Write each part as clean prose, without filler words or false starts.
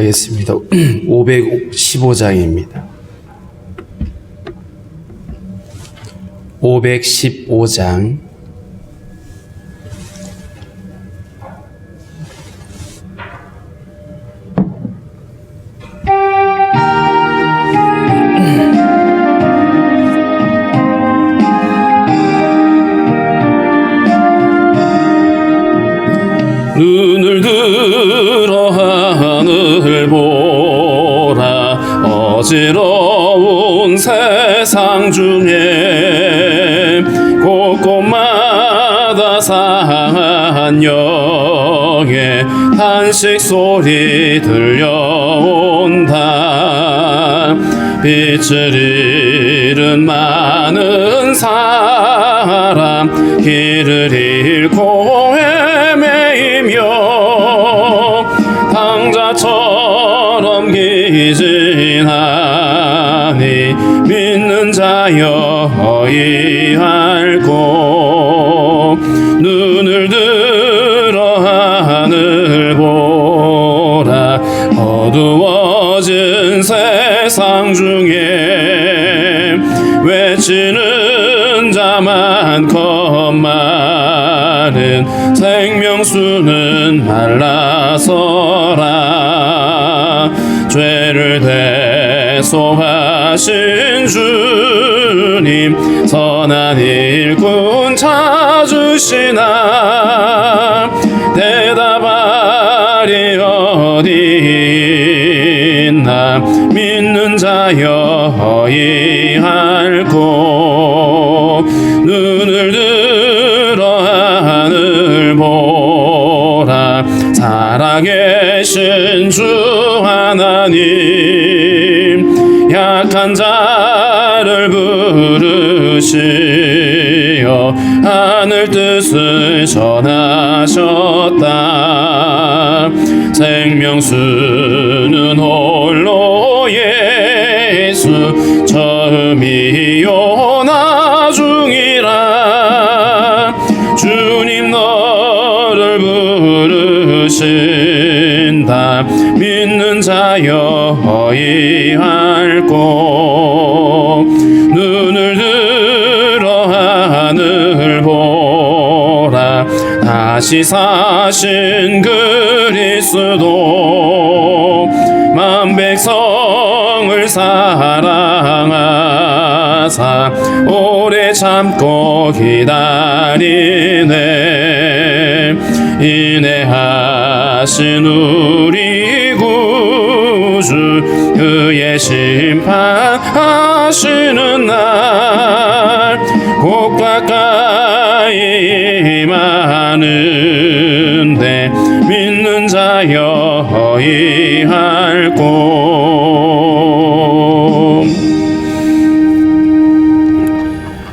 기도하겠습니다. 515장입니다. 515장. 눈을 들어 하늘 보라. 어지러운 세상 중에 곳곳마다 산영의 탄식 소리 들려온다. 빛을 잃은 많은 사람, 길을 잃고 헤매이며 당자처럼 기진하니 믿는 자여 어이할꼬. 눈을 들어 하늘 보라. 어두워진 세상 중에 외치는 자만 겁많은 생명수는 말라서라. 죄를 대속하신 주님, 선한 일꾼 찾으시나. 대답하리 어디 있나. 믿는 자여 어이할꼬. 눈을 들어 하늘 보라. 살아계신 주 하나님, 약한 자를 부르시어 하늘 뜻을 전하셨다. 생명수는 홀로 예수, 처음이요 나중이라. 주님 너를 부르신다. 믿는 자여 어이할꼬. 눈을 들어 하늘 보라. 다시 사신 그리스도, 만 백성을 사랑하사 오래 참고 기다리네. 인내하신 우리 구주, 그의 심판하시는 날 곧 가까이 임하는데 믿는 자여 어이할꼬.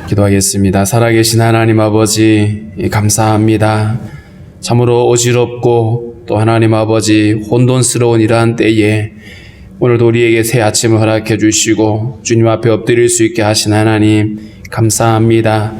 기도하겠습니다. 살아계신 하나님 아버지, 감사합니다. 참으로 어지럽고 또 하나님 아버지 혼돈스러운 이러한 때에 오늘도 우리에게 새 아침을 허락해 주시고 주님 앞에 엎드릴 수 있게 하신 하나님 감사합니다.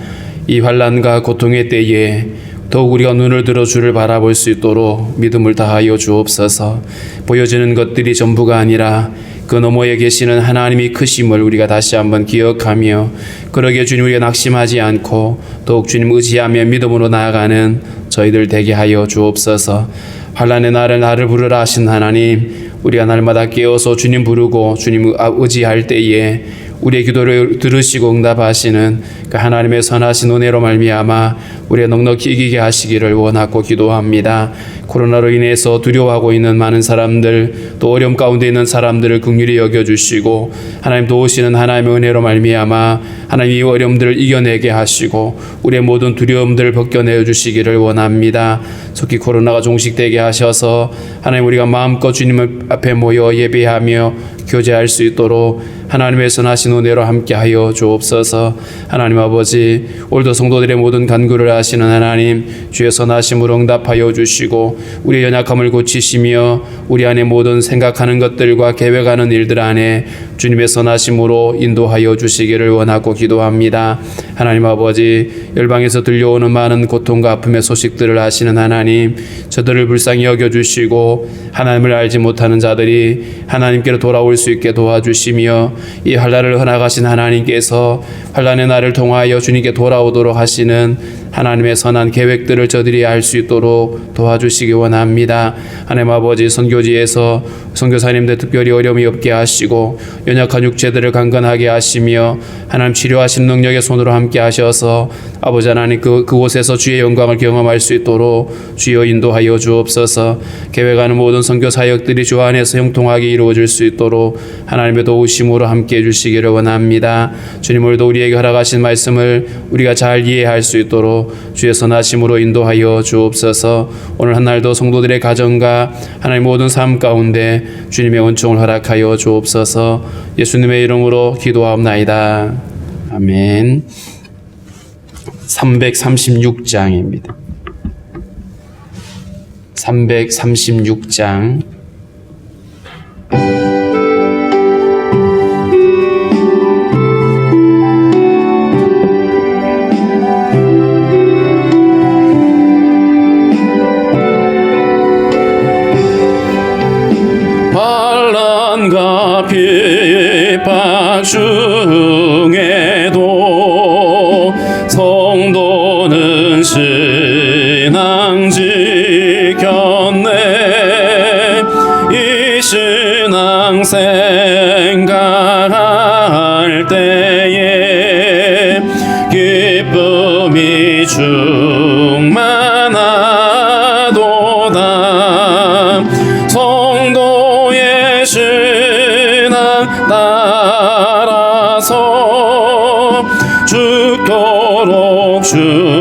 이 환난과 고통의 때에 더욱 우리가 눈을 들어 주를 바라볼 수 있도록 믿음을 다하여 주옵소서. 보여지는 것들이 전부가 아니라 그 너머에 계시는 하나님이 크심을 우리가 다시 한번 기억하며, 그러게 주님 우리가 낙심하지 않고 더욱 주님 의지하며 믿음으로 나아가는 저희들 되게 하여 주옵소서. 환난의 날을 나를 부르라 하신 하나님, 우리가 날마다 깨어서 주님 부르고 주님 의지할 때에 우리의 기도를 들으시고 응답하시는 그 하나님의 선하신 은혜로 말미암아 우리가 넉넉히 이기게 하시기를 원하고 기도합니다. 코로나로 인해서 두려워하고 있는 많은 사람들, 또 어려움 가운데 있는 사람들을 긍휼히 여겨주시고 하나님 도우시는 하나님의 은혜로 말미암아 하나님 이 어려움들을 이겨내게 하시고 우리의 모든 두려움들을 벗겨내어 주시기를 원합니다. 속히 코로나가 종식되게 하셔서 하나님 우리가 마음껏 주님 앞에 모여 예배하며 교제할 수 있도록 하나님의 선하신 은혜로 함께하여 주옵소서. 하나님 아버지, 오늘도 성도들의 모든 간구를 아시는 하나님, 주의 선하심으로 응답하여 주시고 우리의 연약함을 고치시며 우리 안에 모든 생각하는 것들과 계획하는 일들 안에 주님의 선하심으로 인도하여 주시기를 원하고 기도합니다. 하나님 아버지, 열방에서 들려오는 많은 고통과 아픔의 소식들을 아시는 하나님, 저들을 불쌍히 여겨주시고 하나님을 알지 못하는 자들이 하나님께로 돌아올 수 있게 도와주시며 이 환난을 허락하신 하나님께서 환난의 날을 통하여 주님께 돌아오도록 하시는 하나님의 선한 계획들을 저들이 알 수 있도록 도와주시기 원합니다. 하나님 아버지, 선교지에서 선교사님들 특별히 어려움이 없게 하시고 연약한 육체들을 강건하게 하시며 하나님 치료하시는 능력의 손으로 함께 하셔서 아버지 하나님 그곳에서 주의 영광을 경험할 수 있도록 주여 인도하여 주옵소서. 계획하는 모든 선교 사역들이 주 안에서 형통하게 이루어질 수 있도록 하나님의 도우심으로 함께 해주시기를 원합니다. 주님, 오늘도 우리에게 허락하신 말씀을 우리가 잘 이해할 수 있도록 주의 선하심으로 인도하여 주옵소서. 오늘 한날도 성도들의 가정과 하나님 모든 삶 가운데 주님의 은총을 허락하여 주옵소서. 예수님의 이름으로 기도하옵나이다. 아멘. 336장입니다. 336장. 환난과 핍박 중에도 성도는 신앙 지켰네. 이 신앙 생각할 때에 기쁨이 충만하도다. 성도의 신앙 따라서 죽도록 충성하겠네.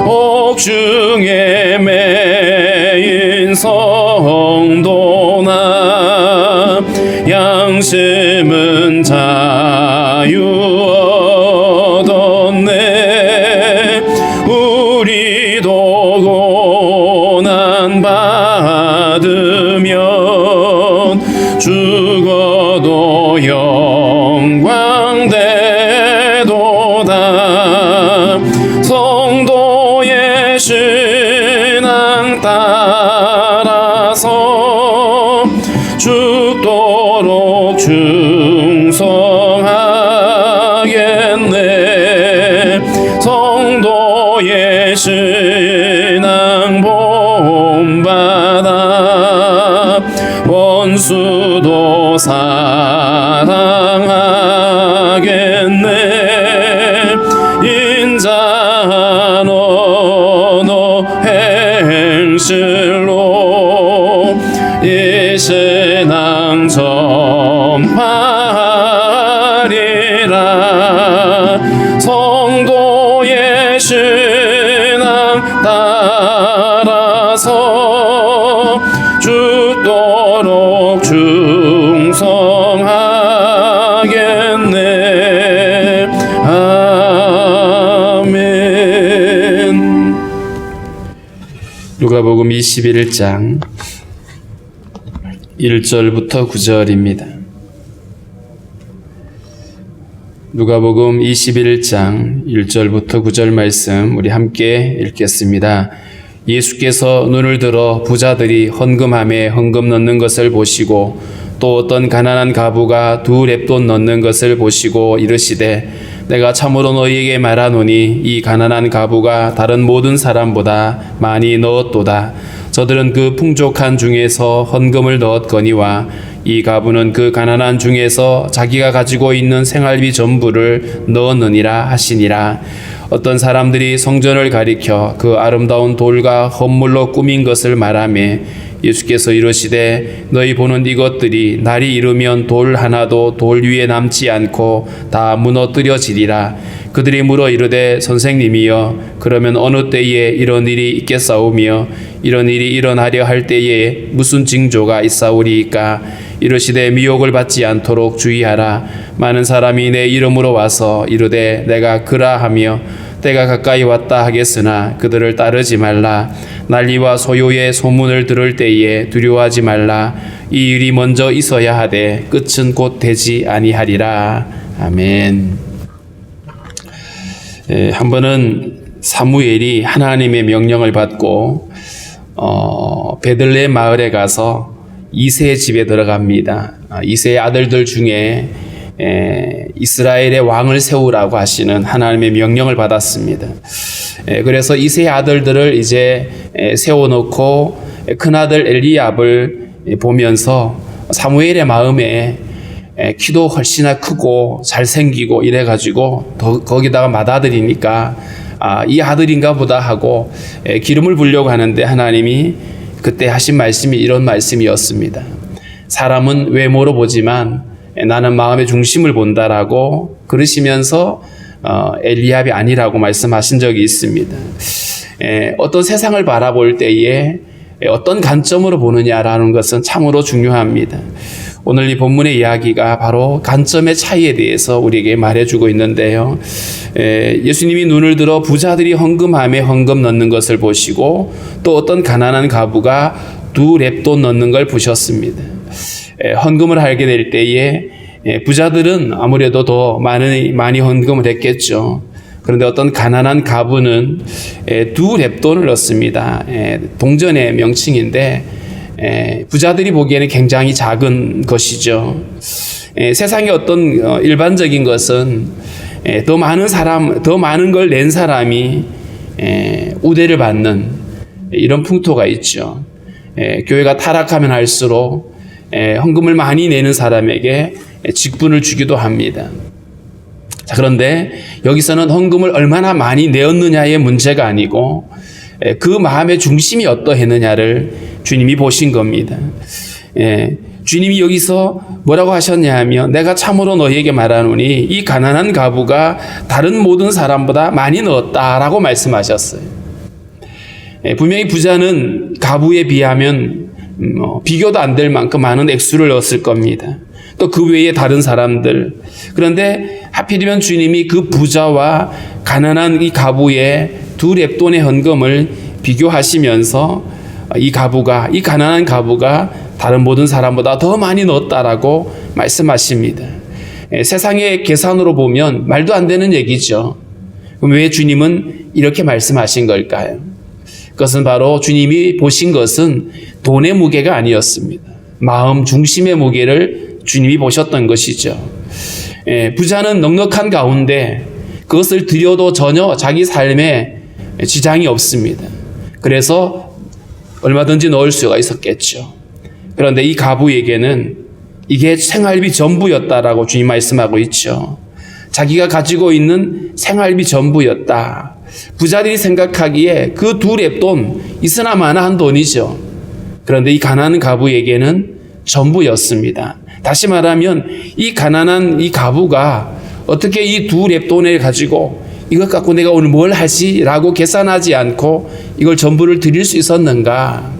옥중에 매인 성도나 양심은 자유 얻었네. 우리도 고난 받으면 죽어도 영광 되도다. 성도의 신앙 따라서 죽도록 충성하겠네. 성도의 신앙 본받아 원수도 사랑하겠네. 인자한 언어 행실로 이 신앙 전파하리라. 성도의 신앙 따라서 죽도록 충성하겠네. 아멘. 누가복음 21장 1절부터 9절입니다. 누가복음 21장 1절부터 9절 말씀 우리 함께 읽겠습니다. 예수께서 눈을 들어 부자들이 헌금함에 헌금 넣는 것을 보시고 또 어떤 가난한 과부가 2렙돈 넣는 것을 보시고 이르시되 내가 참으로 너희에게 말하노니 이 가난한 과부가 다른 모든 사람보다 많이 넣었도다. 저들은 그 풍족한 중에서 헌금을 넣었거니와 이 과부는 그 가난한 중에서 자기가 가지고 있는 생활비 전부를 넣었느니라 하시니라. 어떤 사람들이 성전을 가리켜 그 아름다운 돌과 헌물로 꾸민 것을 말하며 예수께서 이르시되 너희 보는 이것들이 날이 이르면 돌 하나도 돌 위에 남지 않고 다 무너뜨려지리라. 그들이 물어 이르되 선생님이여 그러면 어느 때에 이런 일이 있겠사오며 이런 일이 일어나려 할 때에 무슨 징조가 있사오리이까. 이르시되 미혹을 받지 않도록 주의하라. 많은 사람이 내 이름으로 와서 이르되 내가 그라하며 때가 가까이 왔다 하겠으나 그들을 따르지 말라. 난리와 소요의 소문을 들을 때에 두려워하지 말라. 이 일이 먼저 있어야 하되 끝은 곧 되지 아니하리라. 아멘. 한 번은 사무엘이 하나님의 명령을 받고 베들레헴 마을에 가서 이새의 집에 들어갑니다. 이새의 아들들 중에 이스라엘의 왕을 세우라고 하시는 하나님의 명령을 받았습니다. 그래서 이새의 아들들을 이제 세워놓고 큰아들 엘리압을 보면서 사무엘의 마음에 키도 훨씬나 크고 잘생기고 이래가지고 거기다가 맏아들이니까 이 아들인가 보다 하고 기름을 부으려고 하는데 하나님이 그때 하신 말씀이 이런 말씀이었습니다. 사람은 외모로 보지만 나는 마음의 중심을 본다라고 그러시면서 엘리압이 아니라고 말씀하신 적이 있습니다. 어떤 세상을 바라볼 때에 어떤 관점으로 보느냐라는 것은 참으로 중요합니다. 오늘 이 본문의 이야기가 바로 관점의 차이에 대해서 우리에게 말해주고 있는데요. 예수님이 눈을 들어 부자들이 헌금함에 헌금 넣는 것을 보시고 또 어떤 가난한 과부가 2렙돈 넣는 걸 보셨습니다. 헌금을 하게 될 때에 부자들은 아무래도 더 많이 헌금을 했겠죠. 그런데 어떤 가난한 과부는 2렙돈을 넣습니다. 동전의 명칭인데 부자들이 보기에는 굉장히 작은 것이죠. 세상의 어떤 일반적인 것은 더 많은 걸 낸 사람이 우대를 받는 이런 풍토가 있죠. 교회가 타락하면 할수록 헌금을 많이 내는 사람에게 직분을 주기도 합니다. 자, 그런데 여기서는 헌금을 얼마나 많이 내었느냐의 문제가 아니고 그 마음의 중심이 어떠했느냐를 주님이 보신 겁니다. 주님이 여기서 뭐라고 하셨냐 하면 내가 참으로 너희에게 말하노니 이 가난한 과부가 다른 모든 사람보다 많이 넣었다라고 말씀하셨어요. 분명히 부자는 과부에 비하면 비교도 안 될 만큼 많은 액수를 넣었을 겁니다. 또 그 외에 다른 사람들. 그런데 하필이면 주님이 그 부자와 가난한 이 과부의 2렙돈의 헌금을 비교하시면서 이 가난한 과부가 다른 모든 사람보다 더 많이 넣었다라고 말씀하십니다. 세상의 계산으로 보면 말도 안 되는 얘기죠. 그럼 왜 주님은 이렇게 말씀하신 걸까요? 그것은 바로 주님이 보신 것은 돈의 무게가 아니었습니다. 마음 중심의 무게를 주님이 보셨던 것이죠. 부자는 넉넉한 가운데 그것을 드려도 전혀 자기 삶에 지장이 없습니다. 그래서 얼마든지 넣을 수가 있었겠죠. 그런데 이 과부에게는 이게 생활비 전부였다라고 주님 말씀하고 있죠. 자기가 가지고 있는 생활비 전부였다. 부자들이 생각하기에 그 2렙돈 있으나 마나한 돈이죠. 그런데 이 가난한 과부에게는 전부였습니다. 다시 말하면 이 가난한 이 과부가 어떻게 이 2렙돈을 가지고 이것 갖고 내가 오늘 뭘 하지? 라고 계산하지 않고 이걸 전부를 드릴 수 있었는가?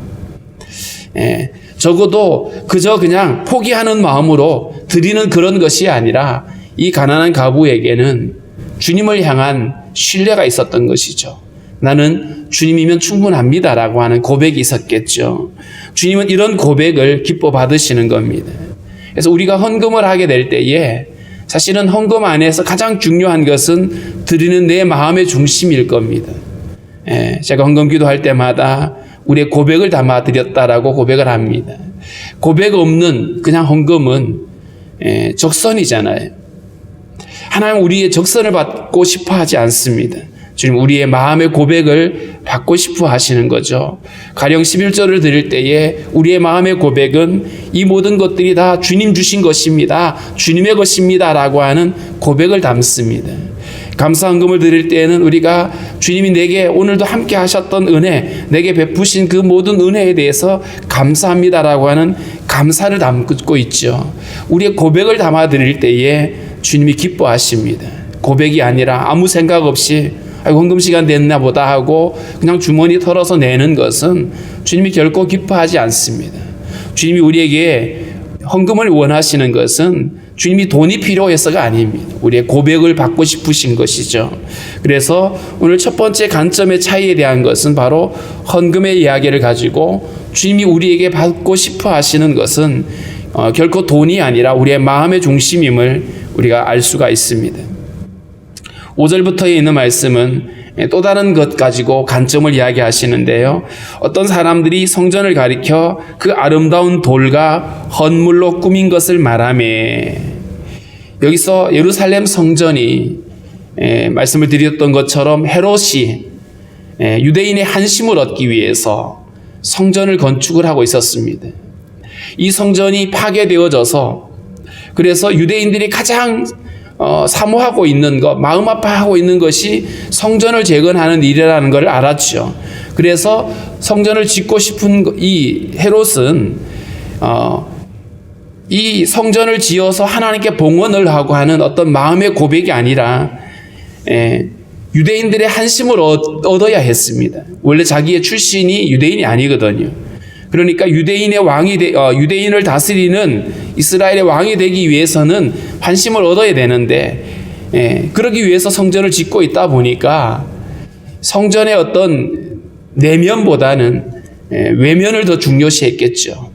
적어도 그저 그냥 포기하는 마음으로 드리는 그런 것이 아니라 이 가난한 과부에게는 주님을 향한 신뢰가 있었던 것이죠. 나는 주님이면 충분합니다라고 하는 고백이 있었겠죠. 주님은 이런 고백을 기뻐 받으시는 겁니다. 그래서 우리가 헌금을 하게 될 때에 사실은 헌금 안에서 가장 중요한 것은 드리는 내 마음의 중심일 겁니다. 제가 헌금 기도할 때마다 우리의 고백을 담아 드렸다라고 고백을 합니다. 고백 없는 그냥 헌금은 적선이잖아요. 하나님 우리의 적선을 받고 싶어 하지 않습니다. 주님 우리의 마음의 고백을 받고 싶어 하시는 거죠. 가령 11절을 드릴 때에 우리의 마음의 고백은 이 모든 것들이 다 주님 주신 것입니다. 주님의 것입니다. 라고 하는 고백을 담습니다. 감사헌금을 드릴 때에는 우리가 주님이 내게 오늘도 함께 하셨던 은혜, 내게 베푸신 그 모든 은혜에 대해서 감사합니다라고 하는 감사를 담고 있죠. 우리의 고백을 담아 드릴 때에 주님이 기뻐하십니다. 고백이 아니라 아무 생각 없이 헌금 시간 됐나 보다 하고 그냥 주머니 털어서 내는 것은 주님이 결코 기뻐하지 않습니다. 주님이 우리에게 헌금을 원하시는 것은 주님이 돈이 필요해서가 아닙니다. 우리의 고백을 받고 싶으신 것이죠. 그래서 오늘 첫 번째 관점의 차이에 대한 것은 바로 헌금의 이야기를 가지고 주님이 우리에게 받고 싶어 하시는 것은 결코 돈이 아니라 우리의 마음의 중심임을 우리가 알 수가 있습니다. 5절부터에 있는 말씀은 또 다른 것 가지고 관점을 이야기하시는데요. 어떤 사람들이 성전을 가리켜 그 아름다운 돌과 헌물로 꾸민 것을 말하매, 여기서 예루살렘 성전이 말씀을 드렸던 것처럼 헤롯이 유대인의 한심을 얻기 위해서 성전을 건축을 하고 있었습니다. 이 성전이 파괴되어져서 그래서 유대인들이 가장 사모하고 있는 것, 마음 아파하고 있는 것이 성전을 재건하는 일이라는 걸 알았죠. 그래서 성전을 짓고 싶은 이 헤롯은 이 성전을 지어서 하나님께 봉헌을 하고 하는 어떤 마음의 고백이 아니라 유대인들의 한심을 얻어야 했습니다. 원래 자기의 출신이 유대인이 아니거든요. 그러니까 유대인을 다스리는 이스라엘의 왕이 되기 위해서는 환심을 얻어야 되는데, 그러기 위해서 성전을 짓고 있다 보니까 성전의 어떤 내면보다는 외면을 더 중요시했겠죠.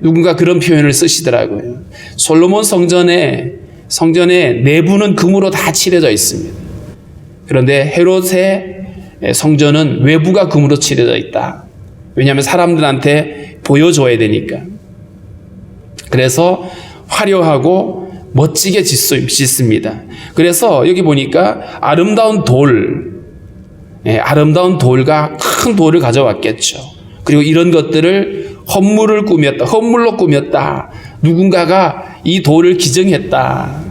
누군가 그런 표현을 쓰시더라고요. 솔로몬 성전의 내부는 금으로 다 칠해져 있습니다. 그런데 헤롯의 성전은 외부가 금으로 칠해져 있다. 왜냐하면 사람들한테 보여줘야 되니까. 그래서 화려하고 멋지게 짓습니다. 그래서 여기 보니까 아름다운 돌과 큰 돌을 가져왔겠죠. 그리고 이런 것들을 헌물로 꾸몄다. 누군가가 이 돌을 기증했다.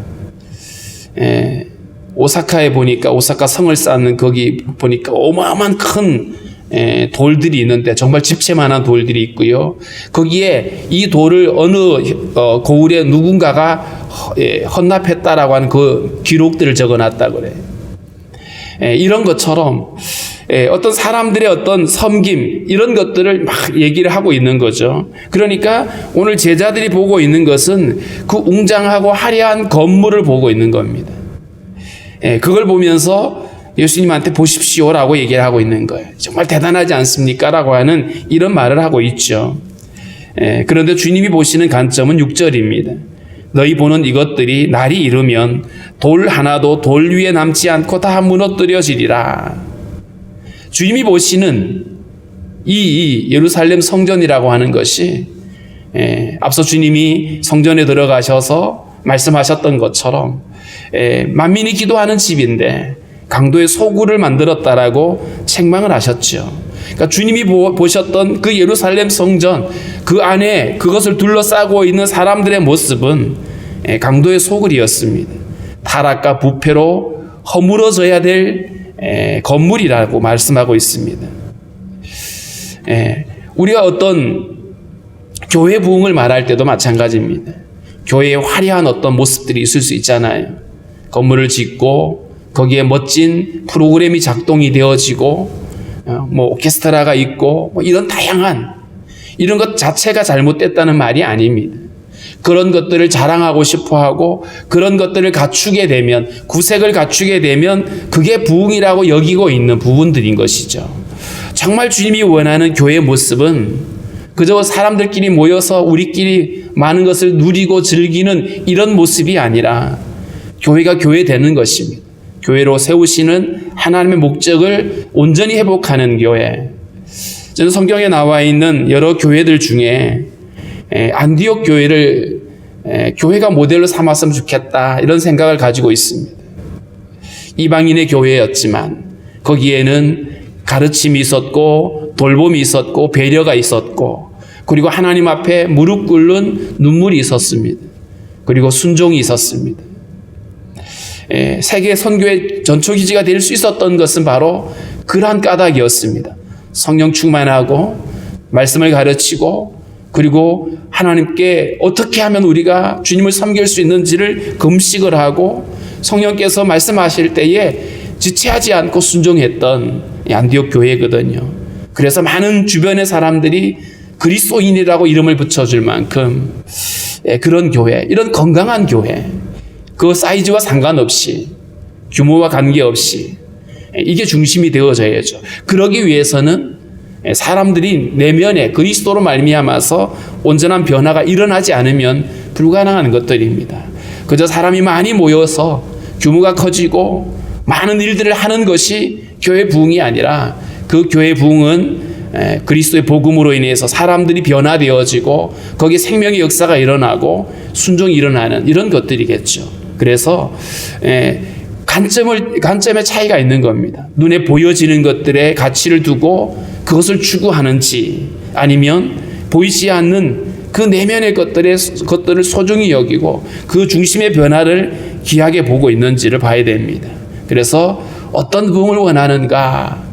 오사카에 보니까 오사카 성을 쌓는 거기 보니까 어마어마한 큰 돌들이 있는데 정말 집채만한 돌들이 있고요. 거기에 이 돌을 어느 고을에 누군가가 헌납했다라고 하는 그 기록들을 적어놨다고 그래요. 이런 것처럼 어떤 사람들의 어떤 섬김 이런 것들을 막 얘기를 하고 있는 거죠. 그러니까 오늘 제자들이 보고 있는 것은 그 웅장하고 화려한 건물을 보고 있는 겁니다. 그걸 보면서 예수님한테 보십시오라고 얘기를 하고 있는 거예요. 정말 대단하지 않습니까? 라고 하는 이런 말을 하고 있죠. 그런데 주님이 보시는 관점은 6절입니다. 너희 보는 이것들이 날이 이르면 돌 하나도 돌 위에 남지 않고 다 무너뜨려지리라. 주님이 보시는 이 예루살렘 성전이라고 하는 것이 앞서 주님이 성전에 들어가셔서 말씀하셨던 것처럼 만민이 기도하는 집인데 강도의 소굴을 만들었다라고 책망을 하셨죠. 그러니까 주님이 보셨던 그 예루살렘 성전, 그 안에 그것을 둘러싸고 있는 사람들의 모습은 강도의 소굴이었습니다. 타락과 부패로 허물어져야 될 건물이라고 말씀하고 있습니다. 우리가 어떤 교회 부흥을 말할 때도 마찬가지입니다. 교회에 화려한 어떤 모습들이 있을 수 있잖아요. 건물을 짓고 거기에 멋진 프로그램이 작동이 되어지고 오케스트라가 있고 이런 다양한 이런 것 자체가 잘못됐다는 말이 아닙니다. 그런 것들을 자랑하고 싶어하고 그런 것들을 갖추게 되면 구색을 갖추게 되면 그게 부흥이라고 여기고 있는 부분들인 것이죠. 정말 주님이 원하는 교회의 모습은 그저 사람들끼리 모여서 우리끼리 많은 것을 누리고 즐기는 이런 모습이 아니라 교회가 교회 되는 것입니다. 교회로 세우시는 하나님의 목적을 온전히 회복하는 교회. 저는 성경에 나와 있는 여러 교회들 중에 안디옥 교회를 교회가 모델로 삼았으면 좋겠다 이런 생각을 가지고 있습니다. 이방인의 교회였지만 거기에는 가르침이 있었고 돌봄이 있었고 배려가 있었고 그리고 하나님 앞에 무릎 꿇는 눈물이 있었습니다. 그리고 순종이 있었습니다. 세계 선교의 전초기지가 될 수 있었던 것은 바로 그러한 까닭이었습니다. 성령 충만하고 말씀을 가르치고 그리고 하나님께 어떻게 하면 우리가 주님을 섬길 수 있는지를 금식을 하고 성령께서 말씀하실 때에 지체하지 않고 순종했던 안디옥 교회거든요. 그래서 많은 주변의 사람들이 그리스도인이라고 이름을 붙여줄 만큼 그런 교회, 이런 건강한 교회, 그 사이즈와 상관없이 규모와 관계없이 이게 중심이 되어져야죠. 그러기 위해서는 사람들이 내면에 그리스도로 말미암아서 온전한 변화가 일어나지 않으면 불가능한 것들입니다. 그저 사람이 많이 모여서 규모가 커지고 많은 일들을 하는 것이 교회 부흥이 아니라 그 교회 부흥은 그리스도의 복음으로 인해서 사람들이 변화되어지고 거기에 생명의 역사가 일어나고 순종이 일어나는 이런 것들이겠죠. 그래서 관점의 차이가 있는 겁니다. 눈에 보여지는 것들에 가치를 두고 그것을 추구하는지 아니면 보이지 않는 그 내면의 것들을 소중히 여기고 그 중심의 변화를 귀하게 보고 있는지를 봐야 됩니다. 그래서 어떤 부흥을 원하는가?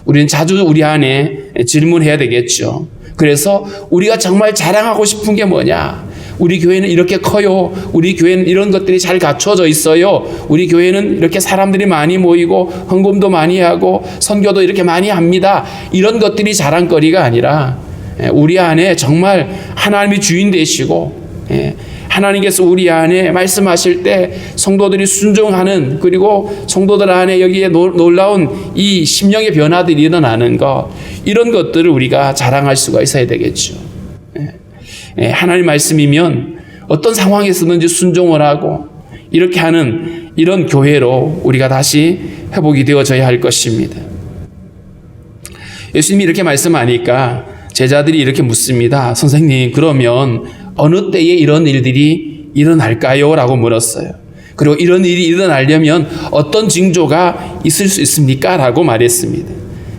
우리는 자주 우리 안에 질문해야 되겠죠. 그래서 우리가 정말 자랑하고 싶은 게 뭐냐? 우리 교회는 이렇게 커요. 우리 교회는 이런 것들이 잘 갖춰져 있어요. 우리 교회는 이렇게 사람들이 많이 모이고 헌금도 많이 하고 선교도 이렇게 많이 합니다. 이런 것들이 자랑거리가 아니라 우리 안에 정말 하나님이 주인 되시고 하나님께서 우리 안에 말씀하실 때 성도들이 순종하는 그리고 성도들 안에 여기에 놀라운 이 심령의 변화들이 일어나는 것 이런 것들을 우리가 자랑할 수가 있어야 되겠죠. 하나님 말씀이면 어떤 상황에서든지 순종을 하고 이렇게 하는 이런 교회로 우리가 다시 회복이 되어져야 할 것입니다. 예수님이 이렇게 말씀하니까 제자들이 이렇게 묻습니다. 선생님, 그러면 어느 때에 이런 일들이 일어날까요? 라고 물었어요. 그리고 이런 일이 일어나려면 어떤 징조가 있을 수 있습니까? 라고 말했습니다.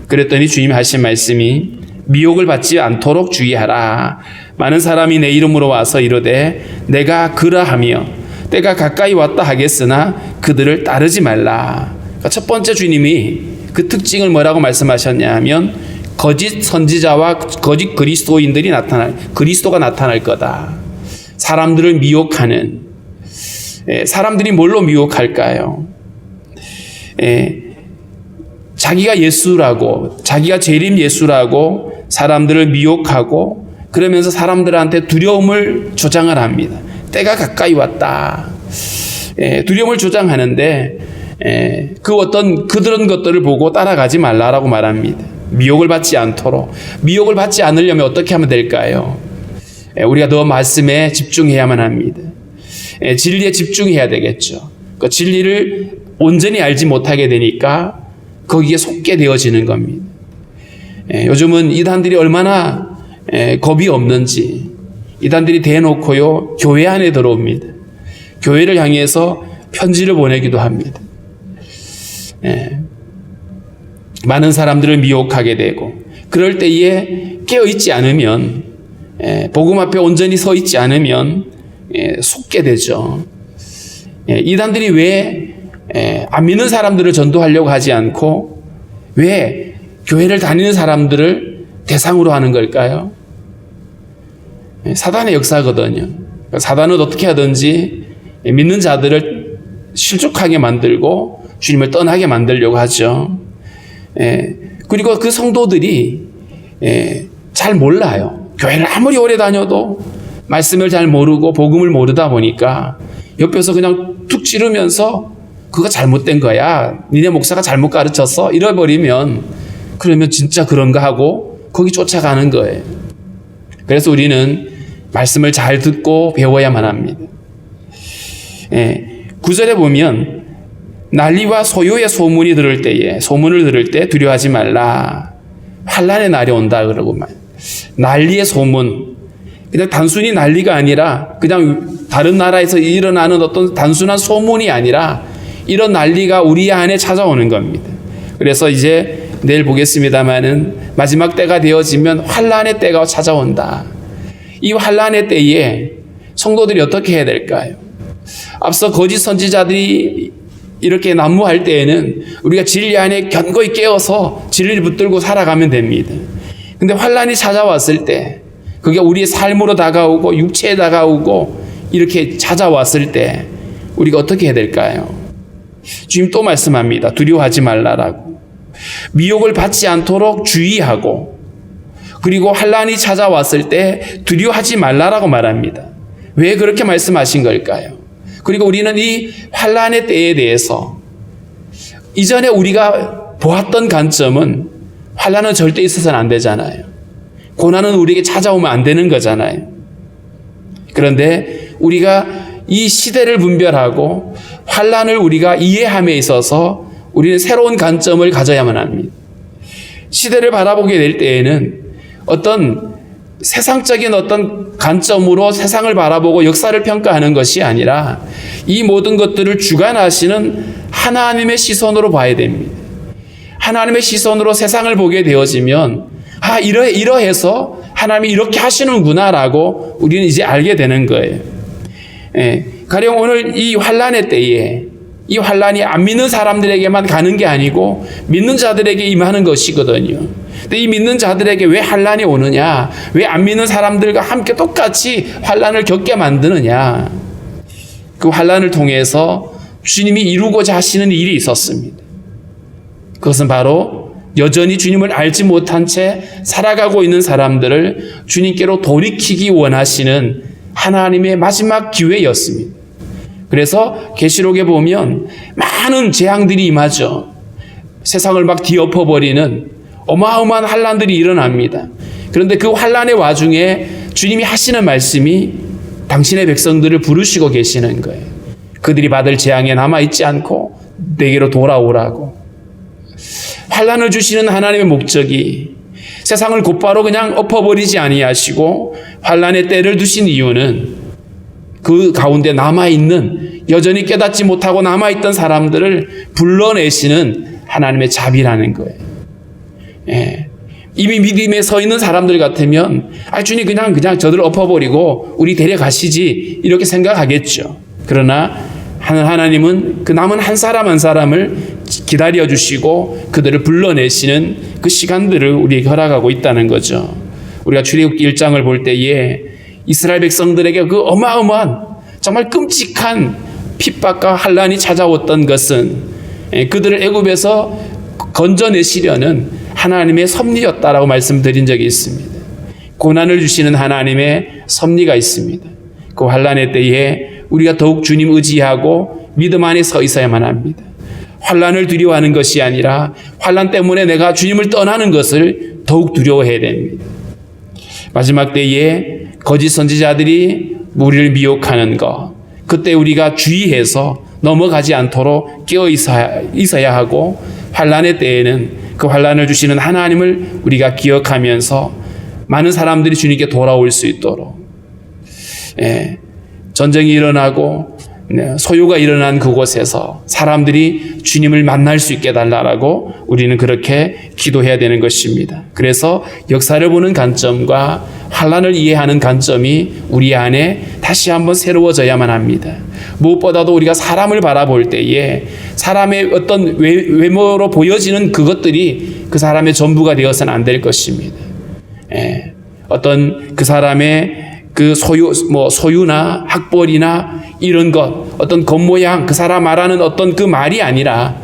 그랬더니 주님이 하신 말씀이 미혹을 받지 않도록 주의하라. 많은 사람이 내 이름으로 와서 이르되 내가 그러하며 때가 가까이 왔다 하겠으나 그들을 따르지 말라. 그러니까 첫 번째 주님이 그 특징을 뭐라고 말씀하셨냐 하면 거짓 선지자와 거짓 그리스도인들이 그리스도가 나타날 거다. 사람들을 미혹하는, 사람들이 뭘로 미혹할까요? 자기가 예수라고, 자기가 재림 예수라고 사람들을 미혹하고 그러면서 사람들한테 두려움을 조장을 합니다. 때가 가까이 왔다. 두려움을 조장하는데 그런 것들을 보고 따라가지 말라라고 말합니다. 미혹을 받지 않도록. 미혹을 받지 않으려면 어떻게 하면 될까요? 우리가 더 말씀에 집중해야만 합니다. 진리에 집중해야 되겠죠. 그 진리를 온전히 알지 못하게 되니까 거기에 속게 되어지는 겁니다. 요즘은 이단들이 얼마나 겁이 없는지 이단들이 대놓고요 교회 안에 들어옵니다. 교회를 향해서 편지를 보내기도 합니다. 많은 사람들을 미혹하게 되고 그럴 때에 깨어있지 않으면 복음 앞에 온전히 서 있지 않으면 속게 되죠. 이단들이 왜 안 믿는 사람들을 전도하려고 하지 않고 왜 교회를 다니는 사람들을 대상으로 하는 걸까요? 사단의 역사거든요. 사단은 어떻게 하든지 믿는 자들을 실족하게 만들고 주님을 떠나게 만들려고 하죠. 그리고 그 성도들이 잘 몰라요. 교회를 아무리 오래 다녀도 말씀을 잘 모르고 복음을 모르다 보니까 옆에서 그냥 툭 찌르면서 그거 잘못된 거야. 니네 목사가 잘못 가르쳤어. 이래버리면 그러면 진짜 그런가 하고 거기 쫓아가는 거예요. 그래서 우리는 말씀을 잘 듣고 배워야만 합니다. 9절에 보면 난리와 소요의 소문을 들을 때 두려워하지 말라. 환난의 날이 온다 그러고 말. 난리의 소문. 그냥 단순히 난리가 아니라 그냥 다른 나라에서 일어나는 어떤 단순한 소문이 아니라 이런 난리가 우리 안에 찾아오는 겁니다. 그래서 이제 내일 보겠습니다마는 마지막 때가 되어지면 환난의 때가 찾아온다. 이 환난의 때에 성도들이 어떻게 해야 될까요? 앞서 거짓 선지자들이 이렇게 난무할 때에는 우리가 진리 안에 견고히 깨어서 진리를 붙들고 살아가면 됩니다. 근데 환란이 찾아왔을 때, 그게 우리의 삶으로 다가오고 육체에 다가오고 이렇게 찾아왔을 때 우리가 어떻게 해야 될까요? 주님 또 말씀합니다. 두려워하지 말라라고. 미혹을 받지 않도록 주의하고, 그리고 환란이 찾아왔을 때 두려워하지 말라라고 말합니다. 왜 그렇게 말씀하신 걸까요? 그리고 우리는 이 환란의 때에 대해서 이전에 우리가 보았던 관점은 환란은 절대 있어서는 안 되잖아요. 고난은 우리에게 찾아오면 안 되는 거잖아요. 그런데 우리가 이 시대를 분별하고 환란을 우리가 이해함에 있어서 우리는 새로운 관점을 가져야만 합니다. 시대를 바라보게 될 때에는 어떤 세상적인 어떤 관점으로 세상을 바라보고 역사를 평가하는 것이 아니라 이 모든 것들을 주관하시는 하나님의 시선으로 봐야 됩니다. 하나님의 시선으로 세상을 보게 되어지면 이러해서 하나님이 이렇게 하시는구나라고 우리는 이제 알게 되는 거예요. 가령 오늘 이 환란의 때에 이 환란이 안 믿는 사람들에게만 가는 게 아니고 믿는 자들에게 임하는 것이거든요. 근데 이 믿는 자들에게 왜 환란이 오느냐? 왜 안 믿는 사람들과 함께 똑같이 환란을 겪게 만드느냐? 그 환란을 통해서 주님이 이루고자 하시는 일이 있었습니다. 그것은 바로 여전히 주님을 알지 못한 채 살아가고 있는 사람들을 주님께로 돌이키기 원하시는 하나님의 마지막 기회였습니다. 그래서 계시록에 보면 많은 재앙들이 임하죠. 세상을 막 뒤엎어버리는 어마어마한 환란들이 일어납니다. 그런데 그 환란의 와중에 주님이 하시는 말씀이 당신의 백성들을 부르시고 계시는 거예요. 그들이 받을 재앙에 남아있지 않고 내게로 돌아오라고. 환란을 주시는 하나님의 목적이 세상을 곧바로 그냥 엎어버리지 아니하시고 환란의 때를 두신 이유는 그 가운데 남아있는, 여전히 깨닫지 못하고 남아있던 사람들을 불러내시는 하나님의 자비라는 거예요. 이미 믿음에 서 있는 사람들 같으면 주님 그냥 저들을 엎어버리고 우리 데려가시지 이렇게 생각하겠죠. 그러나 하나님은 그 남은 한 사람 한 사람을 기다려주시고 그들을 불러내시는 그 시간들을 우리에게 허락하고 있다는 거죠. 우리가 출애굽기 1장을 볼 때에 이스라엘 백성들에게 그 어마어마한 정말 끔찍한 핍박과 환란이 찾아왔던 것은 그들을 애굽에서 건져내시려는 하나님의 섭리였다라고 말씀드린 적이 있습니다. 고난을 주시는 하나님의 섭리가 있습니다. 그 환란의 때에 우리가 더욱 주님 의지하고 믿음 안에 서 있어야만 합니다. 환란을 두려워하는 것이 아니라 환란 때문에 내가 주님을 떠나는 것을 더욱 두려워해야 됩니다. 마지막 때에 거짓 선지자들이 우리를 미혹하는 것, 그때 우리가 주의해서 넘어가지 않도록 깨어 있어야 하고, 환란의 때에는 그 환란을 주시는 하나님을 우리가 기억하면서 많은 사람들이 주님께 돌아올 수 있도록, 전쟁이 일어나고 소요가 일어난 그곳에서 사람들이 주님을 만날 수 있게 해달라고 우리는 그렇게 기도해야 되는 것입니다. 그래서 역사를 보는 관점과 환란을 이해하는 관점이 우리 안에 다시 한번 새로워져야만 합니다. 무엇보다도 우리가 사람을 바라볼 때에 사람의 어떤 외모로 보여지는 그것들이 그 사람의 전부가 되어서는 안 될 것입니다. 어떤 그 사람의 그 소유나 학벌이나 이런 것, 어떤 겉모양, 그 사람 말하는 어떤 그 말이 아니라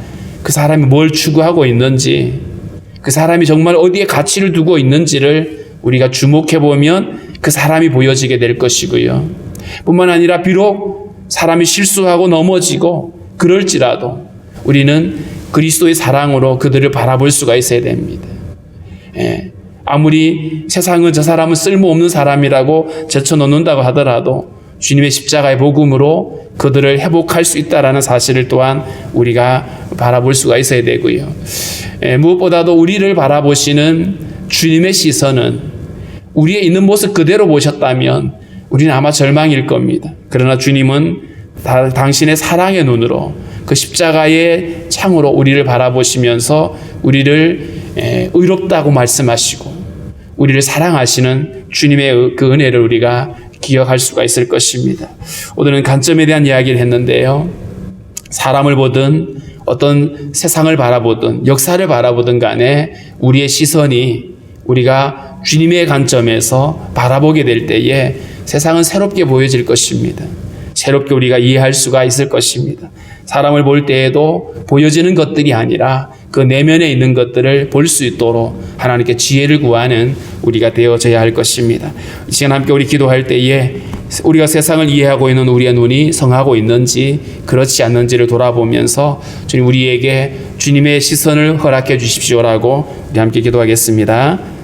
그 사람이 뭘 추구하고 있는지, 그 사람이 정말 어디에 가치를 두고 있는지를 우리가 주목해 보면 그 사람이 보여지게 될 것이고요. 뿐만 아니라 비록 사람이 실수하고 넘어지고 그럴지라도 우리는 그리스도의 사랑으로 그들을 바라볼 수가 있어야 됩니다. 아무리 세상은 저 사람은 쓸모없는 사람이라고 제쳐놓는다고 하더라도 주님의 십자가의 복음으로 그들을 회복할 수 있다는 사실을 또한 우리가 바라볼 수가 있어야 되고요. 무엇보다도 우리를 바라보시는 주님의 시선은 우리의 있는 모습 그대로 보셨다면 우리는 아마 절망일 겁니다. 그러나 주님은 당신의 사랑의 눈으로 그 십자가의 창으로 우리를 바라보시면서 우리를 의롭다고 말씀하시고 우리를 사랑하시는 주님의 그 은혜를 우리가 기억할 수가 있을 것입니다. 오늘은 관점에 대한 이야기를 했는데요. 사람을 보든 어떤 세상을 바라보든 역사를 바라보든 간에 우리의 시선이 우리가 주님의 관점에서 바라보게 될 때에 세상은 새롭게 보여질 것입니다. 새롭게 우리가 이해할 수가 있을 것입니다. 사람을 볼 때에도 보여지는 것들이 아니라 그 내면에 있는 것들을 볼 수 있도록 하나님께 지혜를 구하는 우리가 되어져야 할 것입니다. 이 시간 함께 우리 기도할 때에 우리가 세상을 이해하고 있는 우리의 눈이 성하고 있는지 그렇지 않는지를 돌아보면서 주님 우리에게 주님의 시선을 허락해 주십시오라고 우리 함께 기도하겠습니다.